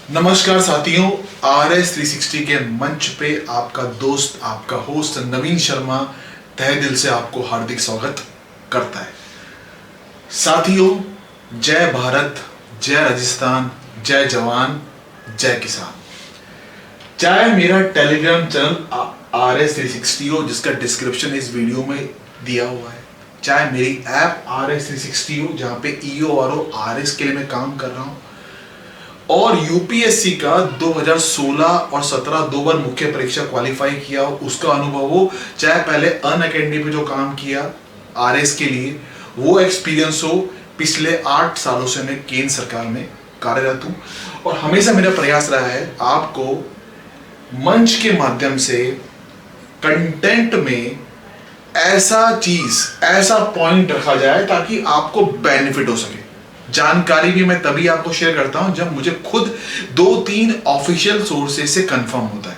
नमस्कार साथियों, RS360 के मंच पे आपका दोस्त, आपका होस्ट नवीन शर्मा तहे दिल से आपको हार्दिक स्वागत करता है। साथियों, जय भारत, जय राजस्थान, जय जवान, जय किसान। चाहे मेरा टेलीग्राम चैनल RS360 हो, जिसका डिस्क्रिप्शन इस वीडियो में दिया हुआ है, चाहे मेरी ऐप RS360 हो जहां पे EO और RS के लिए मैं काम कर रहा हूं, और यूपीएससी का 2016 और 17 दो बार मुख्य परीक्षा क्वालिफाई किया हो, उसका अनुभव हो, चाहे पहले अनअकैडमी पे जो काम किया आरएस के लिए वो एक्सपीरियंस हो। पिछले 8 सालों से मैं केंद्र सरकार में कार्यरत हूं और हमेशा मेरा प्रयास रहा है आपको मंच के माध्यम से कंटेंट में ऐसा चीज, ऐसा पॉइंट रखा जाए ताकि आपको बेनिफिट हो सके। जानकारी भी मैं तभी आपको शेयर करता हूं जब मुझे खुद 2-3 ऑफिशियल सोर्सेस से कंफर्म होता है।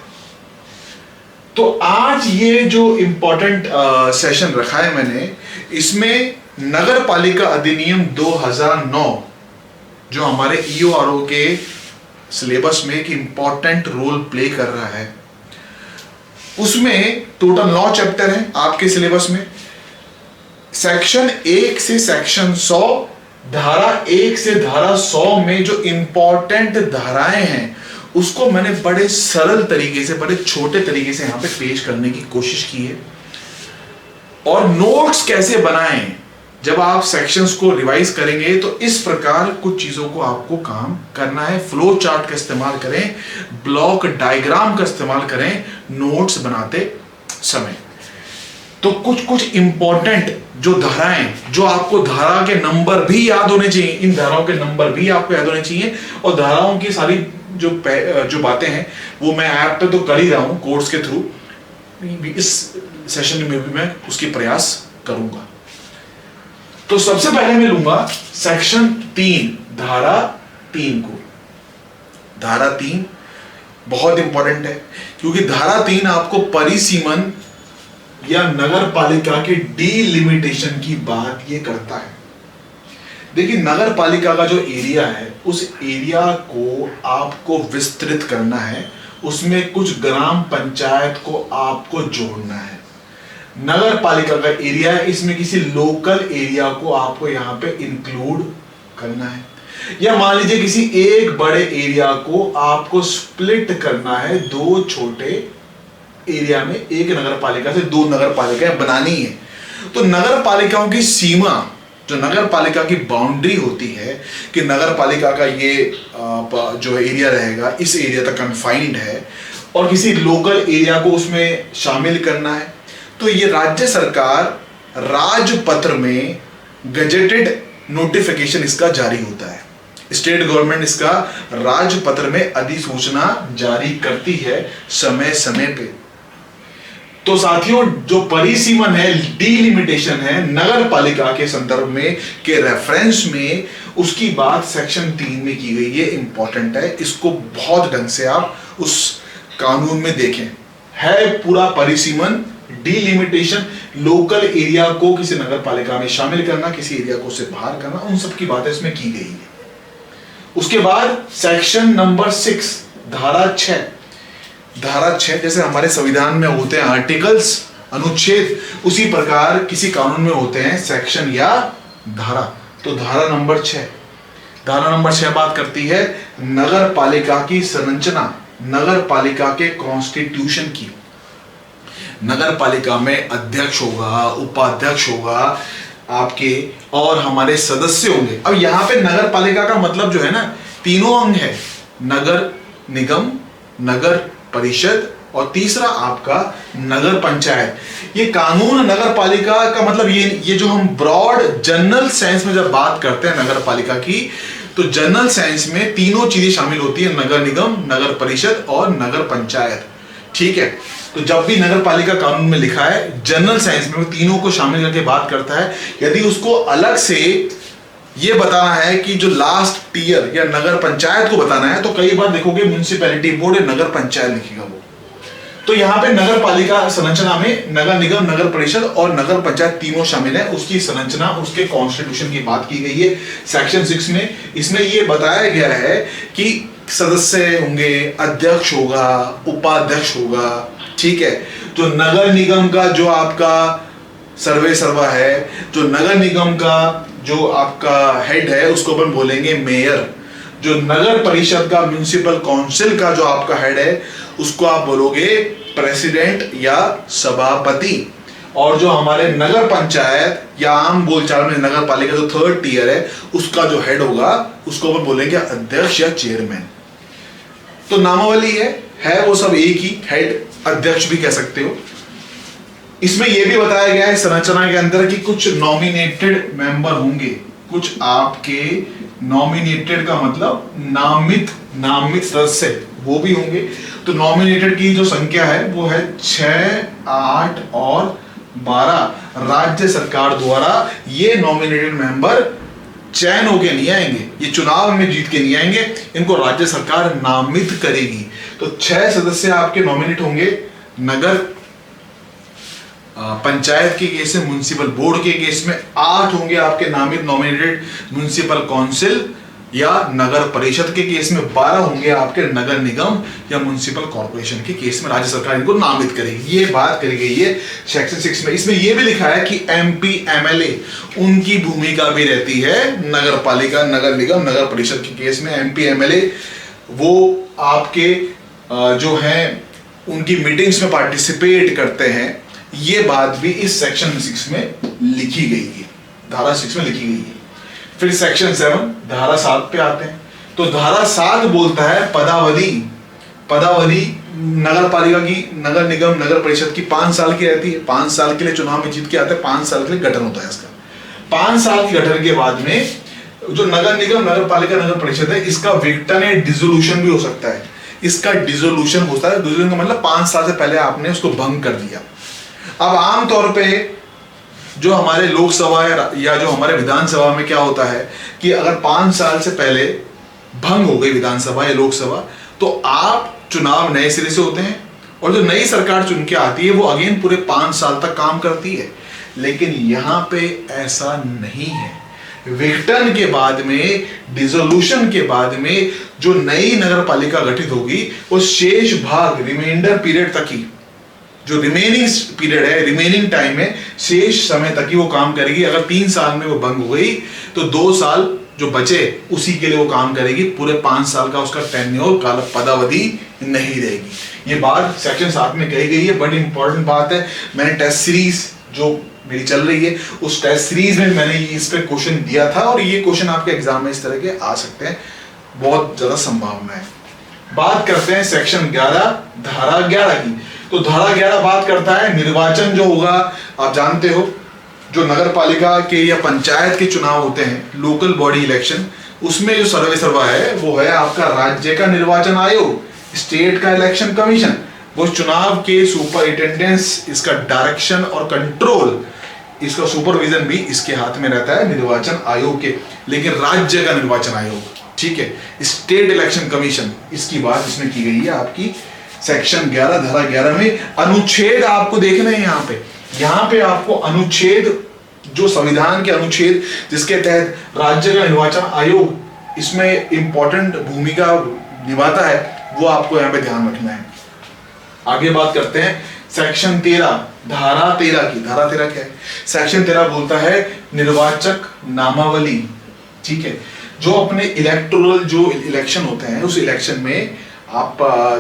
तो आज ये जो इंपॉर्टेंट सेशन रखा है मैंने, इसमें नगर पालिका अधिनियम 2009 जो हमारे EORO के सिलेबस में एक इंपॉर्टेंट रोल प्ले कर रहा है, उसमें टोटल 9 चैप्टर हैं आपके सिलेबस में। सेक्शन 1 से सेक्शन 100, धारा 1 से धारा 100 में जो इंपॉर्टेंट धाराएं हैं उसको मैंने बड़े सरल तरीके से, बड़े छोटे तरीके से यहां पे पेश करने की कोशिश की है। और नोट्स कैसे बनाएं, जब आप सेक्शंस को रिवाइज करेंगे तो इस प्रकार कुछ चीजों को आपको काम करना है। फ्लो चार्ट का इस्तेमाल करें, ब्लॉक डायग्राम का इस्तेमाल करें नोट्स बनाते समय। तो कुछ इंपॉर्टेंट जो धाराएं, जो आपको धारा के नंबर भी याद होने चाहिए, इन धाराओं के नंबर भी आपको याद होने चाहिए, और धाराओं की सारी जो बातें हैं वो मैं ऐप पे तो कर ही रहा हूं कोर्स के थ्रू, इस सेशन में भी मैं उसकी प्रयास करूंगा। तो सबसे पहले मैं लूंगा सेक्शन 3, धारा 3 को। धारा 3 बहुत इंपॉर्टेंट है क्योंकि धारा 3 आपको परिसीमन या नगर पालिका के डीलिमिटेशन की बात ये करता है। देखिए, नगर पालिका का जो एरिया है उस एरिया को आपको विस्तृत करना है, उसमें कुछ ग्राम पंचायत को आपको जोड़ना है। नगर पालिका का एरिया है, इसमें किसी लोकल एरिया को आपको यहां पे इंक्लूड करना है, या मान लीजिए किसी एक बड़े एरिया को आपको स्प्लिट करना है 2 छोटे एरिया में, एक नगर पालिका से 2 नगर पालिकाएं बनानी है। तो नगर पालिकाओं की सीमा, जो नगर पालिका की बाउंड्री होती है कि नगर पालिका का ये जो एरिया रहेगा इस एरिया तक कन्फाइंड है, और किसी लोकल एरिया को उसमें शामिल करना है, तो ये राज्य सरकार राजपत्र में गजेटेड नोटिफिकेशन इसका जारी होता है। स्टेट गवर्नमेंट इसका राजपत्र में अधिसूचना जारी करती है समय समय पे। तो साथियों, जो परिसीमन है, डीलिमिटेशन है नगर पालिका के संदर्भ में, के रेफरेंस में, उसकी बात सेक्शन 3 में की गई। ये इंपॉर्टेंट है, इसको बहुत ढंग से आप उस कानून में देखें। है पूरा परिसीमन, डीलिमिटेशन, लोकल एरिया को किसी नगर पालिका में शामिल करना, किसी एरिया को उससे बाहर करना, उन सब की बातें इसमें की गई है। उसके बाद सेक्शन नंबर 6, धारा 6। धारा 6 जैसे हमारे संविधान में होते हैं आर्टिकल्स, अनुच्छेद, उसी प्रकार किसी कानून में होते हैं सेक्शन या धारा। तो धारा नंबर 6, धारा नंबर 6 बात करती है नगर पालिका की संरचना, नगर पालिका के कॉन्स्टिट्यूशन की। नगर पालिका में अध्यक्ष होगा, उपाध्यक्ष होगा आपके, और हमारे सदस्य होंगे। अब यहां पे नगर पालिका का मतलब जो है ना, तीनों अंग है, नगर निगम, नगर परिषद, और तीसरा आपका नगर पंचायत। ये कानून नगर पालिका का मतलब ये जो हम ब्रॉड जनरल सेंस में जब बात करते हैं नगर पालिका की, तो जनरल सेंस में तीनों चीजें शामिल होती है, नगर निगम, नगर परिषद और नगर पंचायत। ठीक है, तो जब भी नगर पालिका कानून में लिखा है जनरल सेंस में, वो तीनों को शामिल करके बात करता है। यदि उसको अलग से ये बताना है कि जो लास्ट टीयर या नगर पंचायत को बताना है, तो कई बार देखोगे म्युनिसिपैलिटी बोर्ड या नगर पंचायत लिखेगा वो। तो यहाँ पे नगर पालिका संरचना में नगर निगम, नगर परिषद और नगर पंचायत तीनों शामिल है। उसकी संरचना, उसके कॉन्स्टिट्यूशन की बात की गई है सेक्शन 6 में। इसमें ये बताया गया है कि सदस्य होंगे, अध्यक्ष होगा, उपाध्यक्ष होगा, ठीक है। जो नगर निगम का जो आपका सर्वे सर्वा है, जो नगर निगम का जो आपका हेड है उसको अपन बोलेंगे मेयर। जो नगर परिषद का म्युनिसिपल काउंसिल का जो आपका हेड है उसको आप बोलोगे प्रेसिडेंट या सभापति। और जो हमारे नगर पंचायत या आम बोलचाल में नगर पालिका जो थर्ड टियर है उसका जो हेड होगा उसको अपन बोलेंगे अध्यक्ष या चेयरमैन। तो नामावली है वो सब एक ही, हेड अध्यक्ष भी कह सकते हो। इसमें यह भी बताया गया है संरचना के अंदर कि कुछ नॉमिनेटेड मेंबर होंगे, कुछ आपके नॉमिनेटेड का मतलब नामित सदस्य वो भी होंगे। तो नॉमिनेटेड की जो संख्या है वो है 6, 8 और 12। राज्य सरकार द्वारा ये नॉमिनेटेड मेंबर चयन होके नहीं आएंगे, ये चुनाव में जीत के नहीं आएंगे, इनको राज्य सरकार नामित करेगी। तो 6 सदस्य आपके नॉमिनेट होंगे नगर पंचायत के केस में, म्युनिसिपल बोर्ड के केस में 8 होंगे आपके नामित नॉमिनेटेड म्युनिसिपल काउंसिल या नगर परिषद के केस में 12 होंगे आपके नगर निगम या म्युनिसिपल कॉर्पोरेशन के केस में राज्य सरकार इनको नामित करेगी। ये बात करी गई है सेक्शन 6 में। इसमें यह भी लिखा है कि एमपी एमएलए उनकी भूमिका भी रहती है नगर पालिका, नगर निगम, नगर परिषद के केस में। एमपी एमएलए वो आपके जो हैं उनकी मीटिंग्स में पार्टिसिपेट करते हैं। ये बात भी इस सेक्शन 6 में लिखी गई है, धारा 6 में लिखी गई है। फिर सेक्शन 7 धारा 7 पे आते हैं। तो धारा 7 बोलता है पदावधि नगर पालिका की, नगर निगम, नगर परिषद की 5 साल की रहती है। 5 साल के लिए चुनाव में जीत के आते हैं, 5 साल के लिए गठन होता है इसका। 5 साल के गठन के बाद में जो नगर निगम, नगर पालिका, नगर परिषद है इसका विघटन या डिसोल्यूशन भी हो सकता है। इसका डिसोल्यूशन होता है, डिसोल्यूशन का मतलब 5 साल से पहले आपने उसको भंग कर दिया। अब आमतौर पे जो हमारे लोकसभा या जो हमारे विधानसभा में क्या होता है कि अगर 5 साल से पहले भंग हो गई विधानसभा या लोकसभा तो आप चुनाव नए सिरे से होते हैं और जो नई सरकार चुन के आती है वो अगेन पूरे 5 साल तक काम करती है। लेकिन यहां पे ऐसा नहीं है। विघटन के बाद में, डिसोल्यूशन के बाद में जो नई नगर पालिका गठित होगी वो शेष भाग रिमाइंडर पीरियड तक ही, जो रिमेनिंग पीरियड है, रिमेनिंग टाइम है, शेष समय तक ही वो काम करेगी। अगर 3 साल में वो भंग हो गई तो 2 साल जो बचे उसी के लिए वो काम करेगी। पूरे 5 साल का उसका टेन्योर काल पदावधि नहीं रहेगी। ये बात सेक्शन 7 में कही गई है, बड़ी इंपॉर्टेंट बात है। मैंने टेस्ट सीरीज जो मेरी चल रही है उस टेस्ट सीरीज में मैंने इस पे क्वेश्चन दिया था और ये क्वेश्चन आपके एग्जाम में इस तरह के आ सकते हैं, बहुत ज्यादा संभावना है। बात करते हैं सेक्शन 11 धारा 11 की। तो धारा 11 बात करता है निर्वाचन जो होगा, आप जानते हो जो नगर पालिका के या पंचायत के चुनाव होते हैं, लोकल बॉडी इलेक्शन, उसमें जो सर्वे सर्वा है वो है आपका राज्य का निर्वाचन आयोग, स्टेट का इलेक्शन कमीशन। वो चुनाव के सुपरिटेंडेंस, इसका डायरेक्शन और कंट्रोल, इसका सुपरविजन भी इसके हाथ में रहता है निर्वाचन आयोग के। लेकिन राज्य का निर्वाचन आयोग, ठीक है, स्टेट इलेक्शन कमीशन, इसकी बात इसमें की गई है आपकी सेक्शन 11 धारा 11 में। अनुच्छेद आपको देखना है यहाँ पे आपको अनुच्छेद, जो संविधान के अनुच्छेद जिसके तहत राज्य का निर्वाचन आयोग इसमें इंपॉर्टेंट भूमिका निभाता है, वो आपको यहाँ पे ध्यान रखना है। आगे बात करते हैं सेक्शन 13 धारा 13 की। धारा 13 क्या है? सेक्शन 13 बोलता है निर्वाचक नामावली, ठीक है। जो अपने इलेक्टोरल जो इलेक्शन होते हैं उस इलेक्शन में आप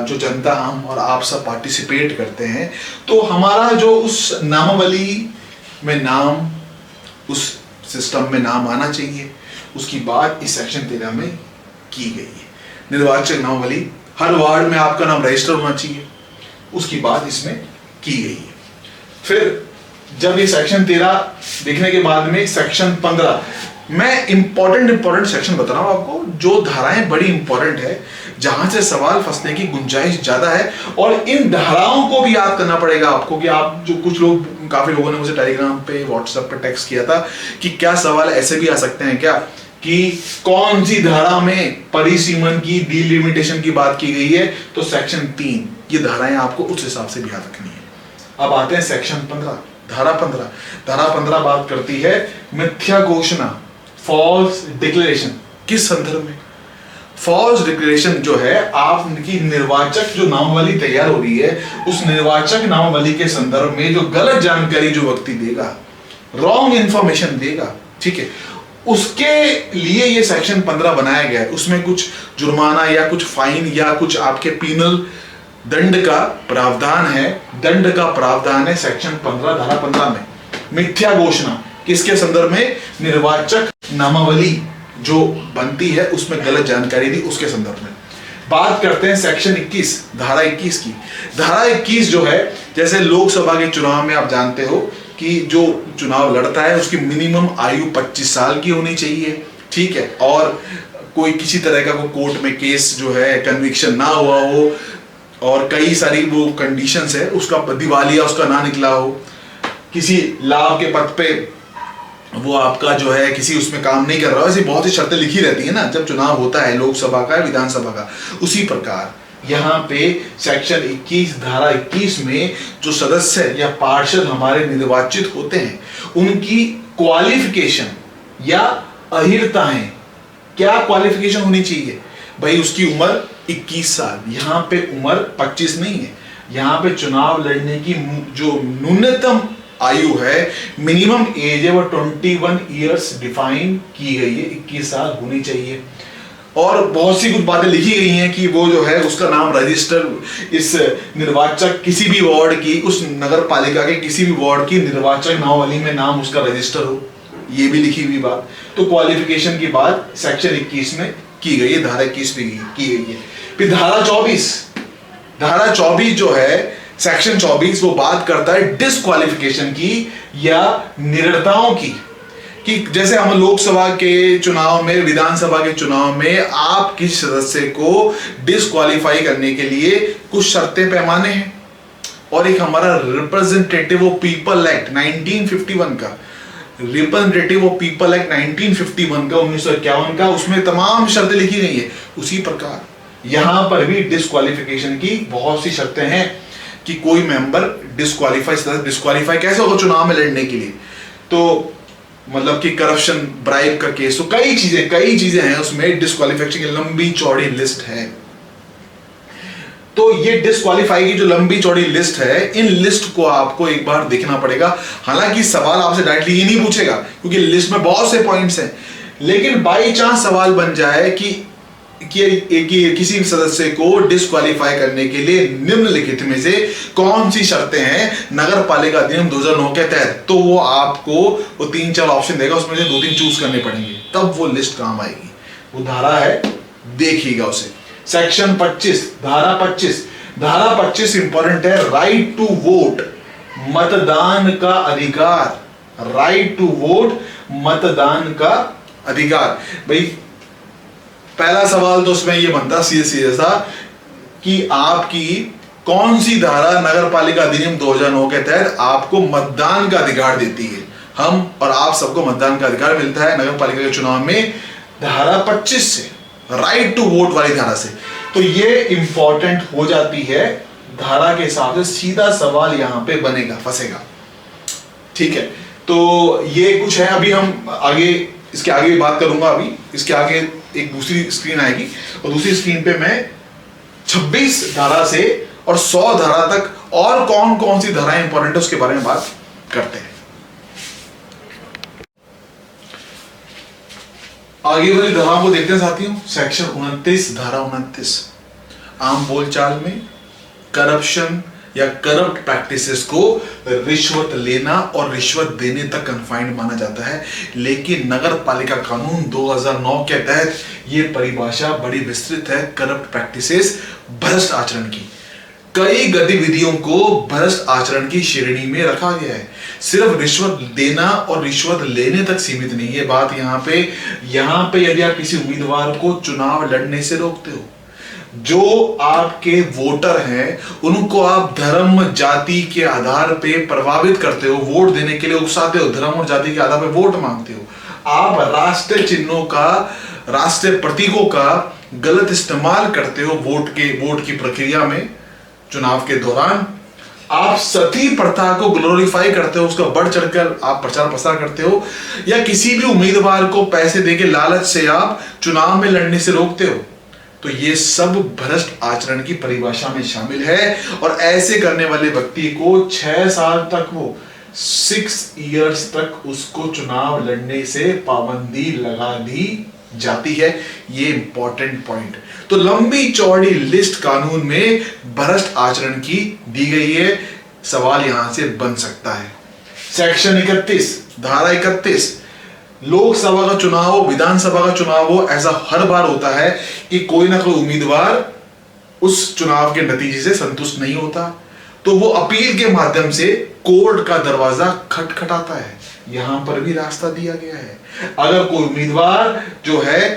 जो जनता, हम और आप सब पार्टिसिपेट करते हैं, तो हमारा जो उस नामावली में नाम, उस सिस्टम में नाम आना चाहिए, उसकी बात इस सेक्शन 13 में की गई है। निर्वाचक नामावली, हर वार्ड में आपका नाम रजिस्टर होना चाहिए, उसकी बात इसमें की गई है। फिर जब ये सेक्शन 13 देखने के बाद में सेक्शन 15, मैं इंपॉर्टेंट सेक्शन बता रहा हूं आपको, जो धाराएं बड़ी इंपॉर्टेंट है, जहां से सवाल फंसने की गुंजाइश ज्यादा है। और इन धाराओं को भी याद करना पड़ेगा आपको कि आप जो कुछ लोग, काफी लोगों ने मुझे टेलीग्राम पे, व्हाट्सएप पे टेक्स्ट किया था कि क्या सवाल ऐसे भी आ सकते हैं क्या कि कौन सी धारा में परिसीमन की, डिलिमिटेशन की बात की गई है। तो सेक्शन 3, ये धाराएं आपको उस हिसाब से भी याद रखनी है। अब आते हैं सेक्शन 15 धारा 15। धारा 15 बात करती है मिथ्या घोषणा, फॉल्स डिक्लेरेशन। किस संदर्भ में? फॉल्स डिक्लेरेशन जो है, आपकी निर्वाचक जो नामावली तैयार हो रही है, उस निर्वाचक नामावली के संदर्भ में जो गलत जानकारी जो व्यक्ति देगा, रॉन्ग इंफॉर्मेशन देगा, ठीक है, उसके लिए ये सेक्शन 15 बनाया गया है। उसमें कुछ जुर्माना या कुछ फाइन या कुछ आपके पीनल दंड का प्रावधान है। दंड का प्रावधान है सेक्शन 15 धारा 15 में। मिथ्या घोषणा किसके संदर्भ में? निर्वाचक नामावली जो बनती है उसमें गलत जानकारी दी, उसके संदर्भ में। बात करते हैं सेक्शन 21 धारा 21 की। धारा 21 जो है, जैसे लोकसभा के चुनाव में आप जानते हो कि जो चुनाव लड़ता है उसकी मिनिमम आयु 25 साल की होनी चाहिए, ठीक है, और कोई किसी तरह का कोई कोर्ट में केस जो है कन्विक्शन ना हुआ हो, और कई सारी वो कंडीशंस है, उसका दिवालिया उसका ना निकला हो, किसी लाभ के पद पे वो आपका जो है किसी उसमें काम नहीं कर रहा हो, ऐसी बहुत सी शर्तें लिखी रहती है ना जब चुनाव होता है लोकसभा का, विधानसभा का। उसी प्रकार यहाँ पे सेक्शन 21 धारा 21 में जो सदस्य या पार्षद हमारे निर्वाचित होते हैं उनकी क्वालिफिकेशन या अहिर्ताएं, क्या क्वालिफिकेशन होनी चाहिए भाई? उसकी उम्र 21 साल, यहाँ पे उम्र 25 नहीं है। यहाँ पे चुनाव लड़ने की जो न्यूनतम आयु है, मिनिमम एज है, वो 21 ईयर्स डिफाइन की गई है, 21 साल होनी चाहिए। और बहुत सी कुछ बातें लिखी गई हैं कि वो जो है उसका नाम रजिस्टर, इस निर्वाचक किसी भी वार्ड की, उस नगर पालिका के किसी भी वार्ड की निर्वाचक नामावली में नाम उसका रजिस्टर हो, ये भी लिखी हुई बात। तो क्वालिफिकेशन की बात सेक्शन 21 में की गई है, धारा 21 में की गई है। फिर धारा 24 जो है सेक्शन 24 वो बात करता है डिस्क्वालिफिकेशन की या निरताओं की, कि जैसे हम लोकसभा के चुनाव में, विधानसभा के चुनाव में आप किसी सदस्य को डिस्क्वालीफाई करने के लिए कुछ शर्तें पैमाने हैं। और एक हमारा रिप्रेजेंटेटिव ऑफ पीपल एक्ट 1951 का, रिप्रेजेंटेटिव ऑफ पीपल एक्ट 1951 का 1951 का, उसमें तमाम शर्तें लिखी गई है। उसी प्रकार यहां पर भी डिस्क्वालिफिकेशन की बहुत सी शर्तें हैं कि कोई मेंबर डिस्क्वालीफाई कैसे होगा चुनाव में लड़ने के लिए? तो मतलब कि करप्शन, ब्राइब का केस, तो कई चीजें हैं उसमें। डिस्क्वालिफिकेशन की लंबी चौड़ी लिस्ट है। तो ये डिस्क्वालीफाई की जो लंबी चौड़ी लिस्ट है, इन लिस्ट को आपको एक बार देखना पड़ेगा। हालांकि सवाल आपसे डायरेक्टली ये नहीं पूछेगा क्योंकि लिस्ट में बहुत से पॉइंट्स हैं, लेकिन बाई चांस सवाल बन जाए कि किसी सदस्य को डिस्क्वालीफाई करने के लिए निम्नलिखित में से कौन सी शर्तें हैं नगर पालिका अधिनियम 2009 के तहत, तो वो आपको वो 3-4 ऑप्शन देगा, उसमें से 2-3 चूज करने पड़ेंगे, तब वो लिस्ट काम आएगी। वो धारा है, देखिएगा उसे। सेक्शन 25 धारा 25 इंपॉर्टेंट है। राइट टू वोट, मतदान का अधिकार। राइट टू वोट, मतदान का अधिकार। भाई पहला सवाल तो उसमें ये बनता सीधे सा कि आपकी कौन सी धारा नगर पालिका अधिनियम 2009 के तहत आपको मतदान का अधिकार देती है? हम और आप सबको मतदान का अधिकार मिलता है नगर पालिका के चुनाव में धारा 25 से, राइट टू वोट वाली धारा से। तो ये इंपॉर्टेंट हो जाती है धारा के हिसाब से। सीधा सवाल यहां पे बनेगा, फंसेगा, ठीक है। तो ये कुछ है। अभी हम आगे इसके आगे भी बात करूंगा। अभी इसके आगे एक दूसरी स्क्रीन आएगी और दूसरी स्क्रीन पे मैं 26 धारा से और 100 धारा तक और कौन कौन सी धाराएं इंपॉर्टेंट है उसके बारे में बात करते हैं। आगे वाली धाराओं को देखते हैं साथियों। सेक्शन 29 धारा 29 आम बोलचाल में करप्शन या करप्ट प्रैक्टिसेस को रिश्वत लेना और रिश्वत देने तक कन्फाइंड माना जाता है, लेकिन नगर पालिका कानून 2009 के तहत यह परिभाषा बड़ी विस्तृत है। करप्ट प्रैक्टिसेस, भ्रष्ट आचरण की कई गतिविधियों को भ्रष्ट आचरण की श्रेणी में रखा गया है। सिर्फ रिश्वत देना और रिश्वत लेने तक सीमित नहीं है बात। यहाँ पे यदि आप किसी उम्मीदवार को चुनाव लड़ने से रोकते हो, जो आपके वोटर हैं उनको आप धर्म जाति के आधार पे प्रभावित करते हो, वोट देने के लिए उकसाते हो, धर्म और जाति के आधार पे वोट मांगते हो, आप राष्ट्रीय चिन्हों का, राष्ट्रीय प्रतीकों का गलत इस्तेमाल करते हो वोट की प्रक्रिया में, चुनाव के दौरान आप सती प्रथा को ग्लोरीफाई करते हो, उसका बढ़ चढ़कर आप प्रचार प्रसार करते हो, या किसी भी उम्मीदवार को पैसे देके लालच से आप चुनाव में लड़ने से रोकते हो, तो ये सब भ्रष्ट आचरण की परिभाषा में शामिल है, और ऐसे करने वाले व्यक्ति को 6 साल तक, वो 6 इयर्स तक उसको चुनाव लड़ने से पाबंदी लगा दी जाती है। ये इंपॉर्टेंट पॉइंट। तो लंबी चौड़ी लिस्ट कानून में भ्रष्ट आचरण की दी गई है। सवाल यहां से बन सकता है। सेक्शन 31, धारा 31, लोकसभा का चुनाव हो, विधानसभा का चुनाव हो, ऐसा हर बार होता है कि कोई ना कोई उम्मीदवार उस चुनाव के नतीजे से संतुष्ट नहीं होता, तो वो अपील के माध्यम से कोर्ट का दरवाजा खटखटाता है। यहां पर भी रास्ता दिया गया है। अगर कोई उम्मीदवार जो है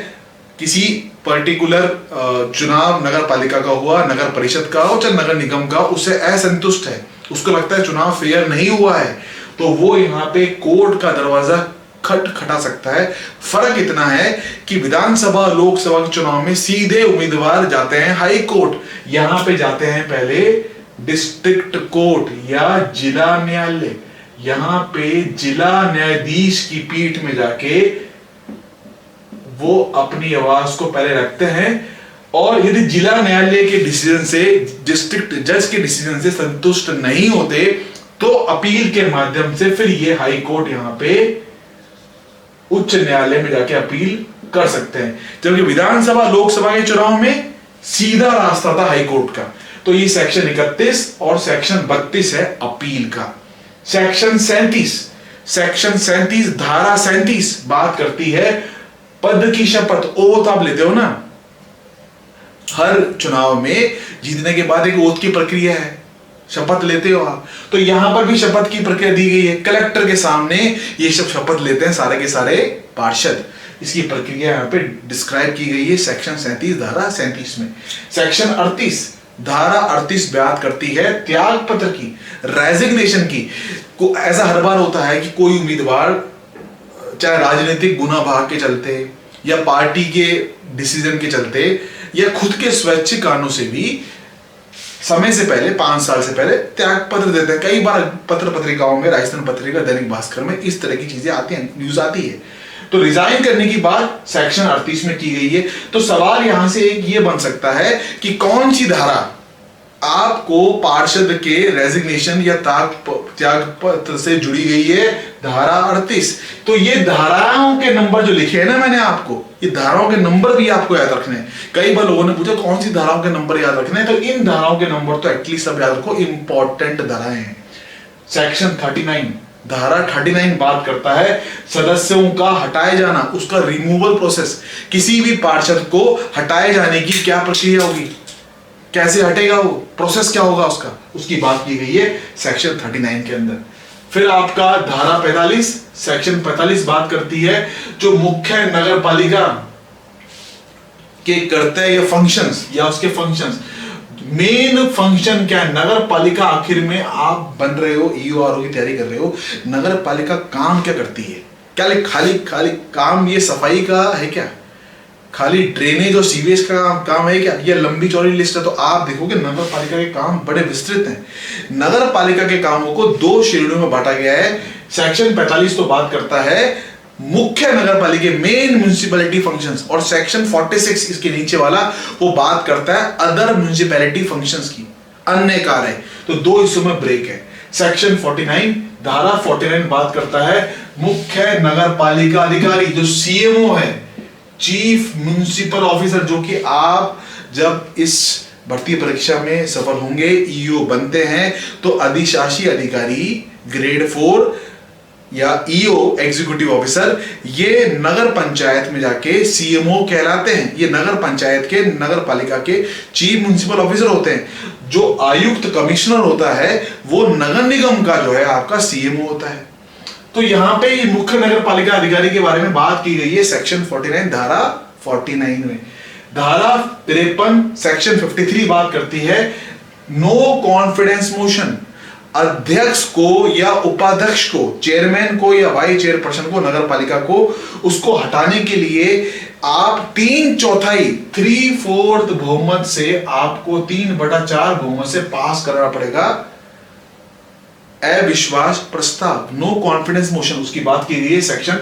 किसी पर्टिकुलर चुनाव नगर पालिका का हुआ, नगर परिषद का हो, चाहे नगर निगम का, उससे असंतुष्ट है, उसको लगता है चुनाव फेयर नहीं हुआ है, तो वो यहाँ पे कोर्ट का दरवाजा खटखटा सकता है। फर्क इतना है कि विधानसभा लोकसभा के चुनाव में सीधे उम्मीदवार जाते हैं हाई कोर्ट, यहां पे जाते हैं पहले डिस्ट्रिक्ट कोर्ट या जिला न्यायालय। यहां पे जिला न्यायाधीश की पीठ में जाके वो अपनी आवाज को पहले रखते हैं, और यदि जिला न्यायालय के डिसीजन से, डिस्ट्रिक्ट जज के डिसीजन से संतुष्ट नहीं होते, तो अपील के माध्यम से फिर ये हाई कोर्ट यहां पे उच्च न्यायालय में जाके अपील कर सकते हैं। जबकि विधानसभा लोकसभा के चुनाव में सीधा रास्ता था हाई कोर्ट का। तो ये सेक्शन 31 और सेक्शन 32 है अपील का। सेक्शन 37 धारा 37 बात करती है पद की शपथ। ओथ आप लेते हो ना, हर चुनाव में जीतने के बाद एक ओथ की प्रक्रिया है, शपथ लेते हो आप। तो यहां पर भी शपथ की प्रक्रिया दी गई है। कलेक्टर के सामने ये सब शपथ लेते हैं सारे के सारे पार्षद। इसकी प्रक्रिया यहां पे डिस्क्राइब की गई है सेक्शन 37 धारा 37 में। सेक्शन 38 धारा 38 बात करती है त्याग पत्र की, रेजिग्नेशन की। ऐसा हर बार होता है कि कोई उम्मीदवार चाहे राजनीतिक गुना भाग के चलते, या पार्टी के डिसीजन के चलते, या खुद के स्वैच्छिक कारणों से भी समय से पहले, 5 साल से पहले त्याग पत्र देते हैं। कई बार पत्र पत्रिकाओं में, राजस्थान पत्रिका, दैनिक भास्कर में इस तरह की चीजें आती हैं, न्यूज आती है। तो रिजाइन करने की बात सेक्शन 38 में की गई है। तो सवाल यहां से एक ये बन सकता है कि कौन सी धारा आपको पार्षद के रेजिग्नेशन या त्याग पत्र से जुड़ी गई है? धारा 38। तो ये धाराओं के नंबर जो लिखे हैं ना मैंने आपको, ये धाराओं के नंबर भी आपको याद रखने हैं। कई बार लोगों ने पूछा कौन सी धाराओं के नंबर याद रखने हैं, तो इन धाराओं के नंबर तो एटलीस्ट सब याद रखो, इंपॉर्टेंट धाराएं हैं। सेक्शन 39 धारा 39 बात करता है सदस्यों का हटाए जाना, उसका रिमूवल प्रोसेस। किसी भी पार्षद को हटाए जाने की क्या प्रक्रिया होगी, कैसे हटेगा वो, प्रोसेस क्या होगा उसका, उसकी बात की गई है सेक्शन 39 के अंदर। फिर आपका धारा 45 सेक्शन 45 बात करती है जो मुख्य नगर पालिका के कर्तव्य या फंक्शंस, या उसके फंक्शंस, मेन फंक्शन क्या है। नगर पालिका आखिर में आप बन रहे हो, ईओआरओ की तैयारी कर रहे हो, नगर पालिका काम क्या करती है? क्या खाली काम ये सफाई का है क्या? खाली ड्रेनेज और सीवेज का काम है क्या? ये लंबी चौड़ी लिस्ट है। तो आप देखोगे नगर पालिका के काम बड़े विस्तृत हैं। नगर पालिका के कामों को 2 श्रेणियों में बांटा गया है। सेक्शन 45 तो बात करता है मुख्य नगर पालिका मेन म्युनिसिपैलिटी फंक्शंस, और सेक्शन 46 इसके नीचे वाला वो बात करता है अदर म्युनिसिपैलिटी फंक्शंस की, अन्य कार्य। तो 2 हिस्सों में ब्रेक है। सेक्शन 49 धारा 49 बात करता है मुख्य नगर पालिका अधिकारी जो सीएमओ है, चीफ म्युनिसिपल ऑफिसर, जो कि आप जब इस भर्ती परीक्षा में सफल होंगे, ईओ बनते हैं, तो अधिशासी अधिकारी ग्रेड 4 या ईओ एग्जीक्यूटिव ऑफिसर, ये नगर पंचायत में जाके सीएमओ कहलाते हैं। ये नगर पंचायत के, नगर पालिका के चीफ म्युनिसिपल ऑफिसर होते हैं। जो आयुक्त कमिश्नर होता है वो नगर निगम का जो है आपका सीएमओ होता है। तो यहां पे मुख्य नगर पालिका अधिकारी के बारे में बात की गई है सेक्शन 49 धारा 49 में। धारा 53 सेक्शन 53 बात करती है नो कॉन्फिडेंस मोशन। अध्यक्ष को या उपाध्यक्ष को, चेयरमैन को या वाइस चेयरपर्सन को, नगर पालिका को, उसको हटाने के लिए आप 3/4 3/4 बहुमत से, आपको 3/4 बहुमत से पास करना पड़ेगा अविश्वास प्रस्ताव, नो कॉन्फिडेंस मोशन। उसकी बात की गई है सेक्शन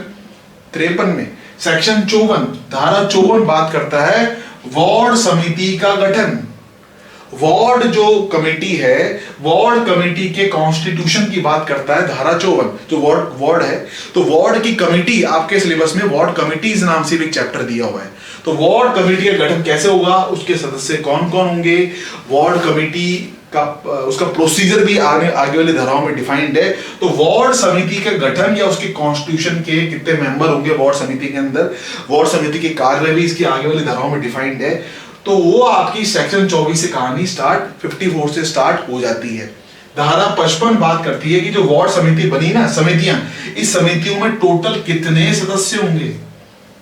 53 में। सेक्शन 54 धारा 54 बात करता है वार्ड समिति का गठन। वार्ड जो कमेटी है, वार्ड कमेटी के कॉन्स्टिट्यूशन की बात करता है धारा 54, जो वार्ड है, तो वार्ड की कमेटी आपके सिलेबस में वार्ड कमिटीज नाम से भी एक चैप्टर दिया हुआ है। तो वार्ड कमेटी का गठन कैसे होगा, उसके सदस्य कौन कौन होंगे, वार्ड कमेटी का उसका प्रोसीजर भी आगे वाली धाराओं में डिफाइंड है। तो वार्ड समिति का गठन या उसके कॉन्स्टिट्यूशन के कितने मेंबर होंगे वार्ड समिति के अंदर, वार्ड समिति के कार्य भी इसकी आगे वाली धाराओं में डिफाइंड है। तो वो आपकी सेक्शन 24 से कहानी 54 से स्टार्ट हो जाती है। धारा 55 बात करती है कि जो वार्ड समिति बनी ना, समितियां, इस समितियों में टोटल कितने सदस्य होंगे।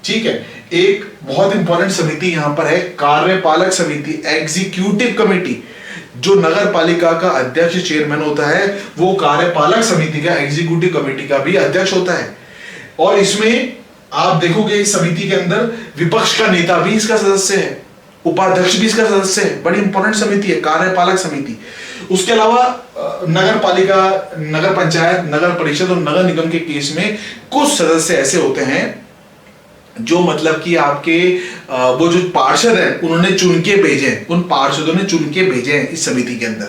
ठीक है, एक बहुत इंपॉर्टेंट समिति यहां पर है कार्यपालक समिति, एग्जीक्यूटिव कमेटी। जो नगर पालिका का अध्यक्ष चेयरमैन होता है वो कार्यपालक समिति का, एग्जीक्यूटिव कमेटी का भी अध्यक्ष होता है। और इसमें आप देखोगे इस समिति के अंदर विपक्ष का नेता भी इसका सदस्य है, उपाध्यक्ष भी इसका सदस्य है। बड़ी इंपॉर्टेंट समिति है कार्यपालक समिति। उसके अलावा नगर पालिका, नगर पंचायत, नगर परिषद और नगर निगम के केस में कुछ सदस्य ऐसे होते हैं जो मतलब कि आपके वो जो पार्षद हैं उन्होंने चुन के भेजे हैं, उन पार्षदों ने चुन के भेजे हैं इस समिति के अंदर।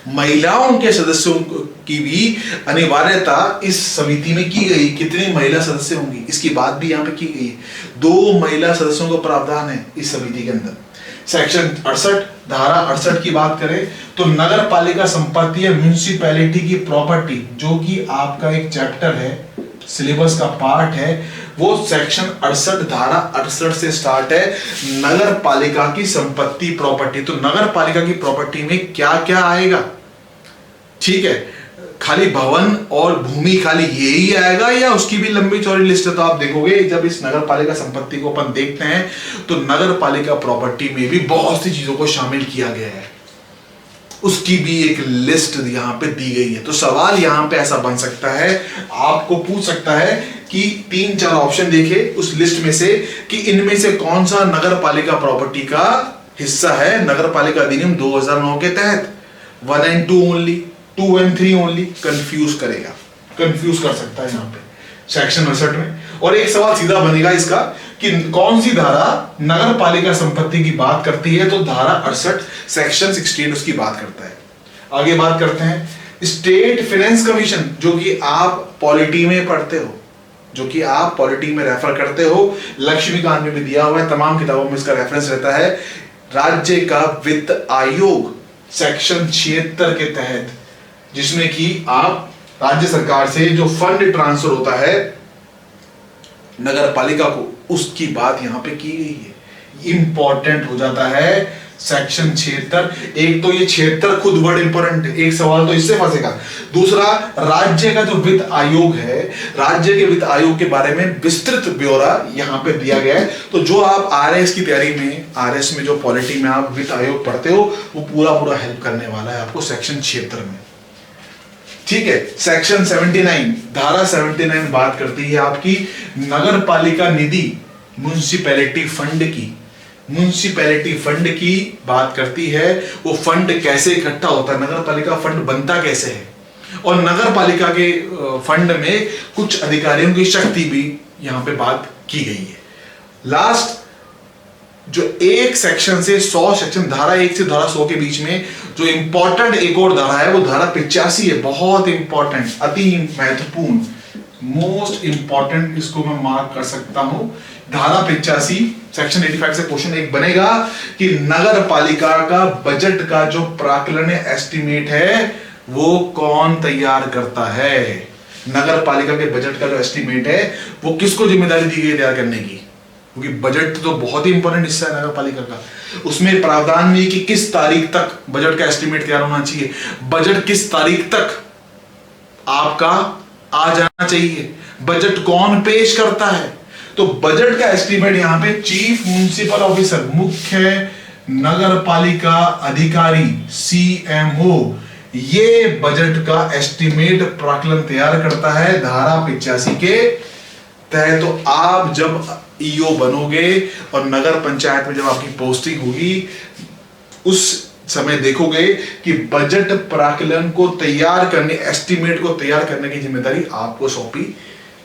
महिलाओं के सदस्यों की भी अनिवार्यता इस समिति में की गई। कितनी महिला सदस्य होंगी इसकी बात भी यहाँ पे की गई है। 2 महिला सदस्यों का प्रावधान है इस समिति के अंदर। सेक्शन 68 धारा 68 की बात करें तो नगर पालिका संपत्ति है म्यूनिसिपैलिटी की प्रॉपर्टी, जो कि आपका एक चैप्टर है, सिलेबस का पार्ट है, वो सेक्शन 68 धारा 68 से स्टार्ट है। नगर पालिका की संपत्ति प्रॉपर्टी, तो नगर पालिका की प्रॉपर्टी में क्या क्या आएगा। ठीक है, खाली भवन और भूमि खाली यही आएगा या उसकी भी लंबी चौड़ी लिस्ट है। तो आप देखोगे जब इस नगर पालिका संपत्ति को अपन देखते हैं तो नगर पालिका प्रॉपर्टी में भी बहुत सी चीजों को शामिल किया गया है, उसकी भी एक लिस्ट यहाँ पे दी गई है। तो सवाल यहाँ पे ऐसा बन सकता है, आपको पूछ सकता है कि 3-4 ऑप्शन देखे उस लिस्ट में से कि इनमें से कौन सा नगर पालिका प्रॉपर्टी का हिस्सा है नगर पालिका अधिनियम 2009 के तहत। 1 and 2 only, 2 and 3 only, confuse करेगा, कंफ्यूज कर सकता है यहाँ पे सेक्शन 68 में। और एक सवाल सीधा बनेगा इसका कि कौन सी धारा नगर पालिका संपत्ति की बात करती है, तो धारा 68 सेक्शन 68 उसकी बात करता है। आगे बात करते हैं स्टेट फाइनेंस कमीशन, जो कि आप पॉलिटी में पढ़ते हो, जो कि आप पॉलिटी में रेफर करते हो, लक्ष्मीकांत में भी दिया हुआ है, तमाम किताबों में इसका रेफरेंस रहता है। राज्य का वित्त आयोग सेक्शन 76 के तहत, जिसमें कि आप राज्य सरकार से जो फंड ट्रांसफर होता है नगर पालिका को, उसकी बात यहां पे की गई है। इंपॉर्टेंट हो जाता है सेक्शन 76। एक तो ये 76 खुद वर्ड इंपॉर्टेंट है, एक सवाल तो इससे फंसेगा। दूसरा, राज्य का जो वित्त आयोग है, राज्य के वित्त आयोग के बारे में विस्तृत ब्यौरा यहाँ पे दिया गया है। तो जो आप आरएस की तैयारी में, आरएस में जो पॉलिटी में आप वित्त आयोग पढ़ते हो, वो पूरा हेल्प करने वाला है आपको सेक्शन 76 में। ठीक है, सेक्शन 79 धारा 79 बात करती है आपकी नगर पालिका निधि, म्युनिसिपैलिटी फंड की। म्युनिसिपैलिटी फंड की बात करती है, वो फंड कैसे इकट्ठा होता है, नगर पालिका फंड बनता कैसे है, और नगर पालिका के फंड में कुछ अधिकारियों की शक्ति भी यहां पे बात की गई है। लास्ट जो 1 सेक्शन से 100 सेक्शन, धारा 1 से धारा 100 के बीच में जो इंपॉर्टेंट एक और धारा है वो धारा 85 है। बहुत इंपॉर्टेंट, अति महत्वपूर्ण, मोस्ट इंपॉर्टेंट, इसको मैं मार्क कर सकता हूं। धारा 85 सेक्शन 85 से क्वेश्चन एक बनेगा कि नगर पालिका का बजट का जो प्राक्कलन एस्टिमेट है वो कौन तैयार करता है। नगर पालिका के बजट का जो एस्टिमेट है वो किसको जिम्मेदारी दी गई तैयार करने की, क्योंकि बजट तो बहुत ही इंपॉर्टेंट हिस्सा है नगर पालिका का। उसमें प्रावधान भी कि किस तारीख तक बजट का एस्टिमेट तैयार होना चाहिए, बजट किस तारीख तक आपका आ जाना चाहिए, बजट कौन पेश करता है। तो बजट का एस्टिमेट यहां पे चीफ म्युनिसिपल ऑफिसर, मुख्य नगर पालिका अधिकारी, सीएमओ, ये बजट का एस्टिमेट प्राक्कलन तैयार करता है धारा 85 के तहत। तो आप जब ईओ बनोगे और नगर पंचायत में जब आपकी पोस्टिंग होगी, उस समय देखोगे कि बजट प्राक्कलन को तैयार करने, एस्टिमेट को तैयार करने की जिम्मेदारी आपको सौंपी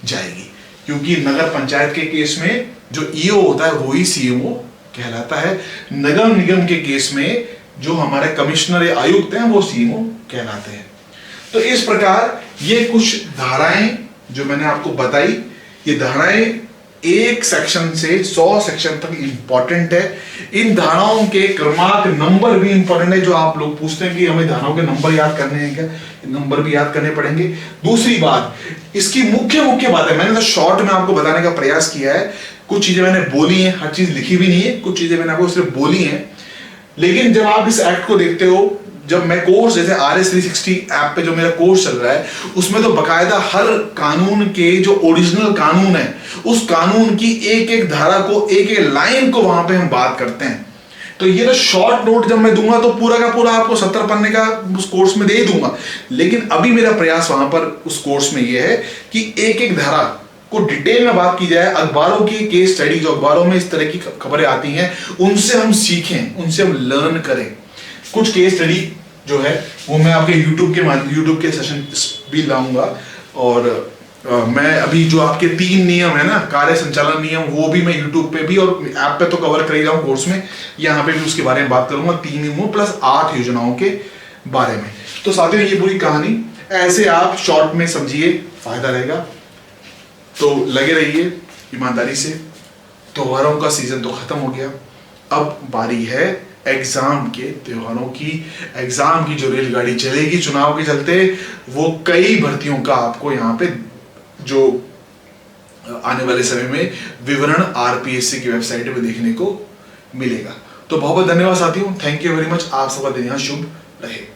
जाएगी। क्योंकि नगर पंचायत के केस में जो ईओ होता है वही सीएमओ कहलाता है। नगर निगम के केस में जो हमारे कमिश्नर या आयुक्त हैं वो सीएमओ कहलाते हैं। तो इस प्रकार ये कुछ धाराएं जो मैंने आपको बताई, ये धाराएं एक सेक्शन से 100 सेक्शन तक इंपॉर्टेंट है। इन धाराओं के क्रमांक नंबर भी इंपॉर्टेंट है। जो आप लोग पूछते हैं कि हमें धाराओं के नंबर याद करने हैं क्या, नंबर भी याद करने पड़ेंगे। दूसरी बात, इसकी मुख्य बातें मैंने तो शॉर्ट में आपको बताने का प्रयास किया है। कुछ चीजें मैंने बोली हैं, हर चीज लिखी भी नहीं है, कुछ चीजें मैंने आपको सिर्फ बोली हैं। लेकिन जब आप इस एक्ट को देखते हो, जब मैं कोर्स जैसे RS360 ऐप पे जो मेरा कोर्स चल रहा है, उसमें तो बकायदा हर कानून के जो ओरिजिनल कानून है, उस कानून की एक एक धारा को, एक एक लाइन को वहां पे हम बात करते हैं। तो ये तो शॉर्ट नोट जब मैं दूंगा तो पूरा का पूरा आपको 70 पन्ने का उस कोर्स में दे ही दूंगा। लेकिन अभी मेरा प्रयास वहां पर उस कोर्स में ये है कि एक एक धारा को डिटेल में बात की जाए। अखबारों की केस स्टडी, जो अखबारों में इस तरह की खबरें आती हैं, उनसे हम सीखें, उनसे हम लर्न करें। कुछ केस स्टडी जो है वो मैं आपके यूट्यूब के सेशन भी लाऊंगा। और मैं अभी जो आपके 3 नियम है ना, कार्य संचालन नियम, वो भी मैं यूट्यूब पे भी और ऐप पे तो कवर कर ही रहा हूँ कोर्स में, यहाँ पे भी उसके बारे में बात करूंगा। 3 नियमों प्लस 8 योजनाओं के बारे में। तो साथियों, ये पूरी कहानी ऐसे आप शॉर्ट में समझिए, फायदा रहेगा। तो लगे रहिए ईमानदारी से। त्योहारों का सीजन तो खत्म हो गया, अब बारी है एग्जाम के त्योहारों की। एग्जाम की जो रेलगाड़ी चलेगी चुनाव के चलते, वो कई भर्तियों का आपको यहाँ पे जो आने वाले समय में विवरण RPSC की वेबसाइट पे देखने को मिलेगा। तो बहुत बहुत धन्यवाद साथियों, थैंक यू वेरी मच। आप सबका दिन यहाँ शुभ रहे।